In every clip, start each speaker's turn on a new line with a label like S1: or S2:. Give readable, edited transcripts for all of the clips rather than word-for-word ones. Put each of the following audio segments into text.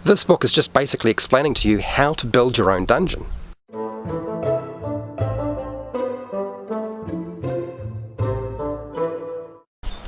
S1: This book is just basically explaining to you how to build your own dungeon.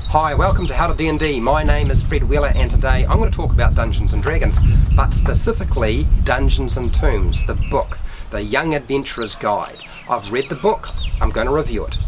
S1: Hi, welcome to How to D&D. My name is Fred Wheeler and today I'm going to talk about Dungeons & Dragons, but specifically Dungeons & Tombs, the book, the Young Adventurer's Guide. I've read the book, I'm going to review it.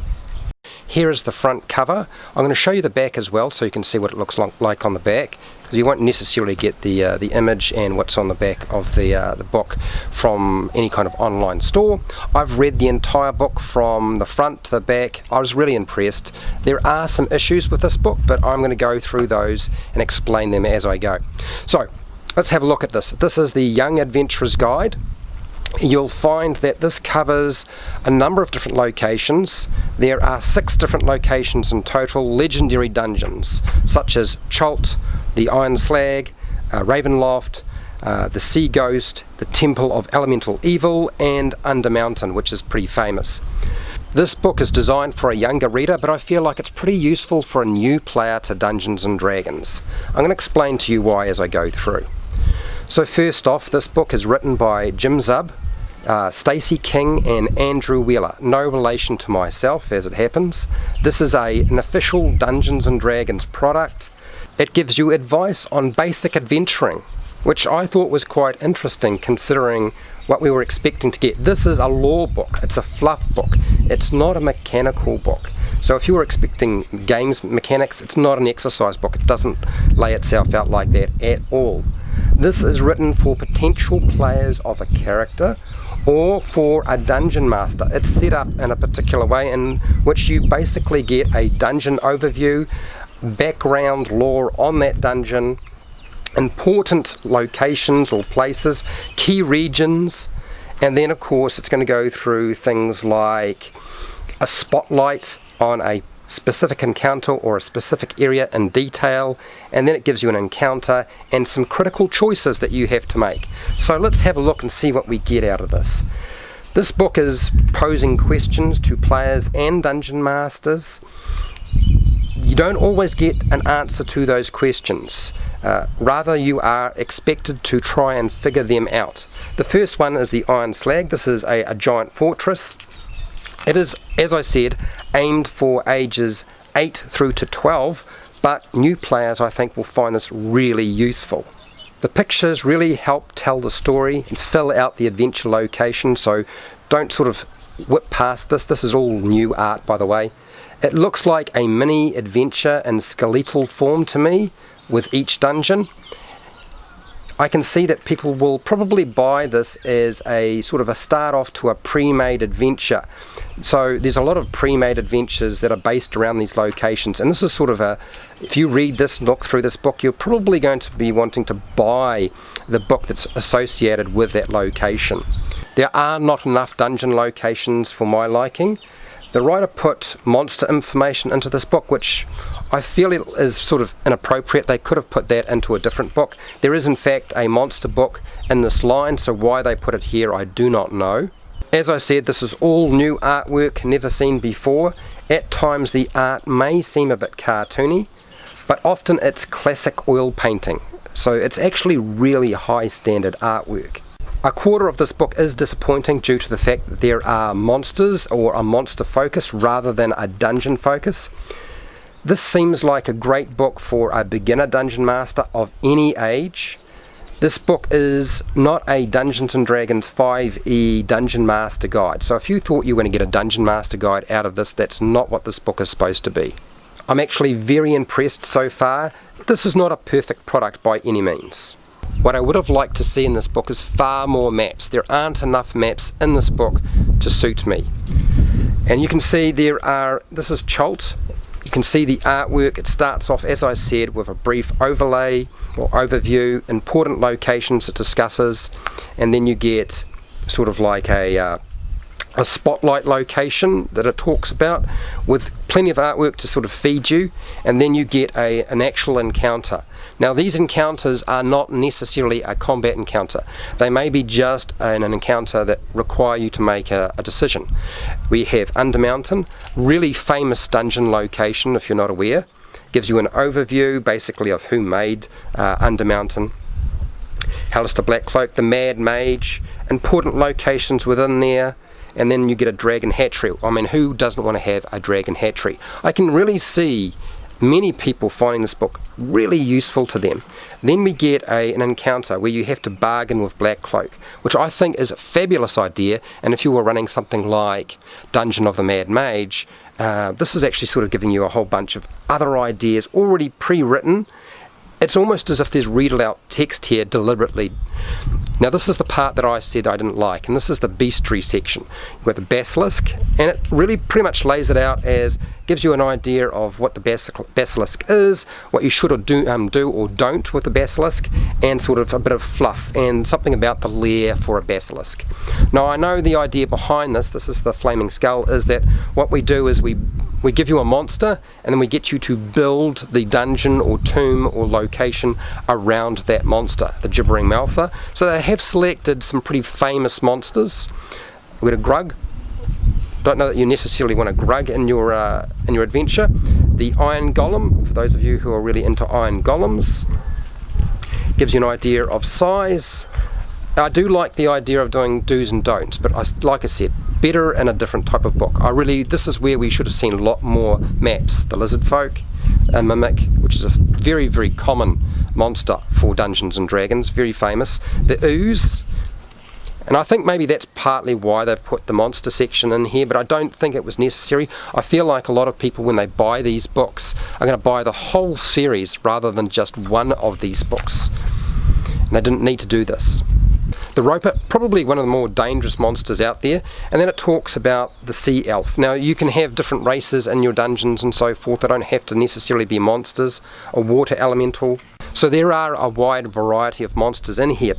S1: Here is the front cover. I'm going to show you the back as well so you can see what it looks like on the back, because you won't necessarily get the image and what's on the back of the book from any kind of online store. I've read the entire book from the front to the back. I was really impressed. There are some issues with this book, but I'm going to go through those and explain them as I go. So let's have a look at this. This is the Young Adventurer's Guide. You'll find that this covers a number of different locations. There are 6 different locations in total, legendary dungeons, such as Chult, the Iron Slag, Ravenloft, the Sea Ghost, the Temple of Elemental Evil, and Undermountain, which is pretty famous. This book is designed for a younger reader, but I feel like it's pretty useful for a new player to Dungeons & Dragons. I'm going to explain to you why as I go through. So first off, this book is written by Jim Zub, Stacey King and Andrew Wheeler. No relation to myself, as it happens. This is an official Dungeons & Dragons product. It gives you advice on basic adventuring, which I thought was quite interesting considering what we were expecting to get. This is a lore book, it's a fluff book, it's not a mechanical book. So if you were expecting games mechanics, it's not an exercise book, it doesn't lay itself out like that at all. This is written for potential players of a character or for a dungeon master. It's set up in a particular way in which you basically get a dungeon overview, background lore on that dungeon, important locations or places, key regions, and then of course it's going to go through things like a spotlight on a specific encounter or a specific area in detail, and then it gives you an encounter and some critical choices that you have to make. So let's have a look and see what we get out of this. This book is posing questions to players and dungeon masters. You don't always get an answer to those questions. Rather, you are expected to try and figure them out. The first one is the Iron Slag. This is a giant fortress. It is, as I said, aimed for ages 8 through to 12, but new players I think will find this really useful. The pictures really help tell the story and fill out the adventure location, so don't sort of whip past this. This is all new art, by the way. It looks like a mini adventure in skeletal form to me with each dungeon. I can see that people will probably buy this as a sort of a start off to a pre-made adventure. So there's a lot of pre-made adventures that are based around these locations, and this is sort of if you read this, look through this book, you're probably going to be wanting to buy the book that's associated with that location. There are not enough dungeon locations for my liking. The writer put monster information into this book, which I feel it is sort of inappropriate. They could have put that into a different book. There is in fact a monster book in this line, so why they put it here I do not know. As I said, this is all new artwork, never seen before. At times the art may seem a bit cartoony, but often it's classic oil painting, so it's actually really high standard artwork. A quarter of this book is disappointing due to the fact that there are monsters or a monster focus rather than a dungeon focus. This seems like a great book for a beginner dungeon master of any age. This book is not a Dungeons & Dragons 5e Dungeon Master Guide. So if you thought you were going to get a Dungeon Master Guide out of this, that's not what this book is supposed to be. I'm actually very impressed so far. This is not a perfect product by any means. What I would have liked to see in this book is far more maps. There aren't enough maps in this book to suit me. And you can see this is Chult. You can see the artwork. It starts off, as I said, with a brief overlay or overview, important locations it discusses, and then you get sort of like a spotlight location that it talks about with plenty of artwork to sort of feed you, and then you get an actual encounter. Now these encounters are not necessarily a combat encounter. They may be just an encounter that require you to make a decision. We have Undermountain, really famous dungeon location if you're not aware. Gives you an overview basically of who made Undermountain. Alistair Blackcloak, the Mad Mage, important locations within there, and then you get a dragon hatchery. I mean, who doesn't want to have a dragon hatchery? I can really see many people finding this book really useful to them. Then we get an encounter where you have to bargain with Blackcloak, which I think is a fabulous idea, and if you were running something like Dungeon of the Mad Mage, this is actually sort of giving you a whole bunch of other ideas already pre-written. It's almost as if there's read-aloud text here deliberately. Now this is the part that I said I didn't like, and this is the bestiary section. You've got the basilisk, and it really pretty much lays it out as, gives you an idea of what the basilisk is, what you should or do or don't with the basilisk, and sort of a bit of fluff, and something about the lair for a basilisk. Now I know the idea behind this is the flaming skull, is that what we do is we give you a monster, and then we get you to build the dungeon or tomb or location around that monster, the gibbering mouther. So they have selected some pretty famous monsters. We've got a grug. Don't know that you necessarily want a grug in your adventure. The iron golem, for those of you who are really into iron golems, gives you an idea of size. I do like the idea of doing do's and don'ts, but like I said, better in a different type of book. This is where we should have seen a lot more maps. The lizard folk, a mimic, which is a very, very common monster for Dungeons and Dragons, very famous. The ooze, and I think maybe that's partly why they've put the monster section in here, but I don't think it was necessary. I feel like a lot of people, when they buy these books, are going to buy the whole series rather than just one of these books. And they didn't need to do this. The roper, probably one of the more dangerous monsters out there, and then it talks about the sea elf. Now you can have different races in your dungeons and so forth. They don't have to necessarily be monsters. A water elemental. So there are a wide variety of monsters in here.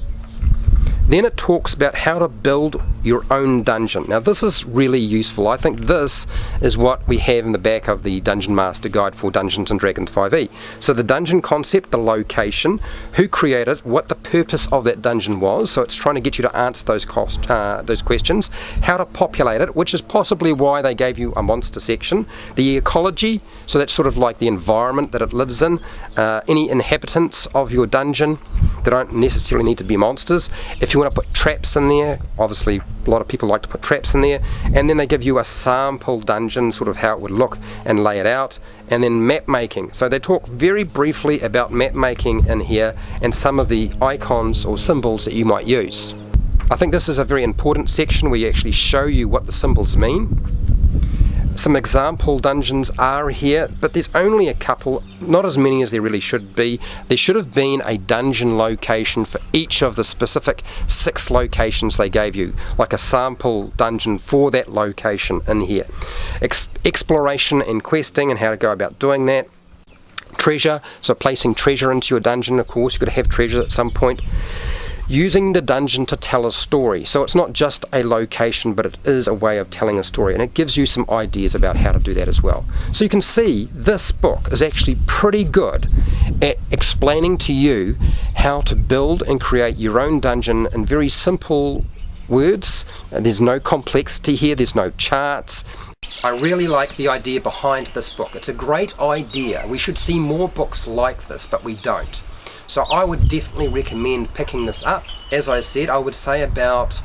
S1: Then it talks about how to build your own dungeon. Now this is really useful. I think this is what we have in the back of the Dungeon Master Guide for Dungeons and Dragons 5e. So the dungeon concept, the location, who created, what the purpose of that dungeon was. So it's trying to get you to answer those questions. How to populate it, which is possibly why they gave you a monster section. The ecology, so that's sort of like the environment that it lives in. Any inhabitants of your dungeon. They don't necessarily need to be monsters. If you want to put traps in there, obviously a lot of people like to put traps in there, and then they give you a sample dungeon, sort of how it would look, and lay it out, and then map making. So they talk very briefly about map making in here and some of the icons or symbols that you might use. I think this is a very important section where you actually show you what the symbols mean. Some example dungeons are here, but there's only a couple, not as many as there really should be. There should have been a dungeon location for each of the specific 6 locations they gave you, like a sample dungeon for that location in here. Exploration and questing and how to go about doing that. Treasure, so placing treasure into your dungeon, of course, you've got to have treasure at some point. Using the dungeon to tell a story. So it's not just a location, but it is a way of telling a story, and it gives you some ideas about how to do that as well. So you can see this book is actually pretty good at explaining to you how to build and create your own dungeon in very simple words. There's no complexity here, there's no charts. I really like the idea behind this book. It's a great idea. We should see more books like this, but we don't. So I would definitely recommend picking this up. As I said, I would say about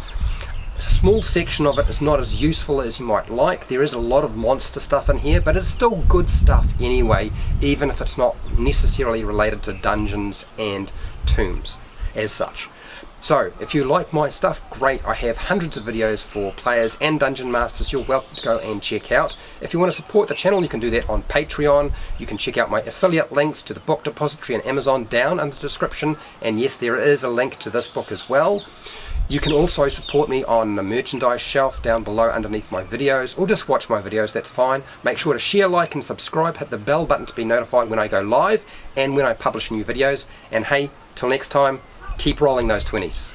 S1: a small section of it is not as useful as you might like. There is a lot of monster stuff in here, but it's still good stuff anyway, even if it's not necessarily related to dungeons and tombs as such. So if you like my stuff, great. I have hundreds of videos for players and dungeon masters you're welcome to go and check out. If you want to support the channel, you can do that on Patreon. You can check out my affiliate links to the book depository and Amazon down in the description, and yes, there is a link to this book as well. You can also support me on the merchandise shelf down below underneath my videos, or just watch my videos, that's fine. Make sure to share, like and subscribe, hit the bell button to be notified when I go live and when I publish new videos, and hey, till next time, keep rolling those 20s.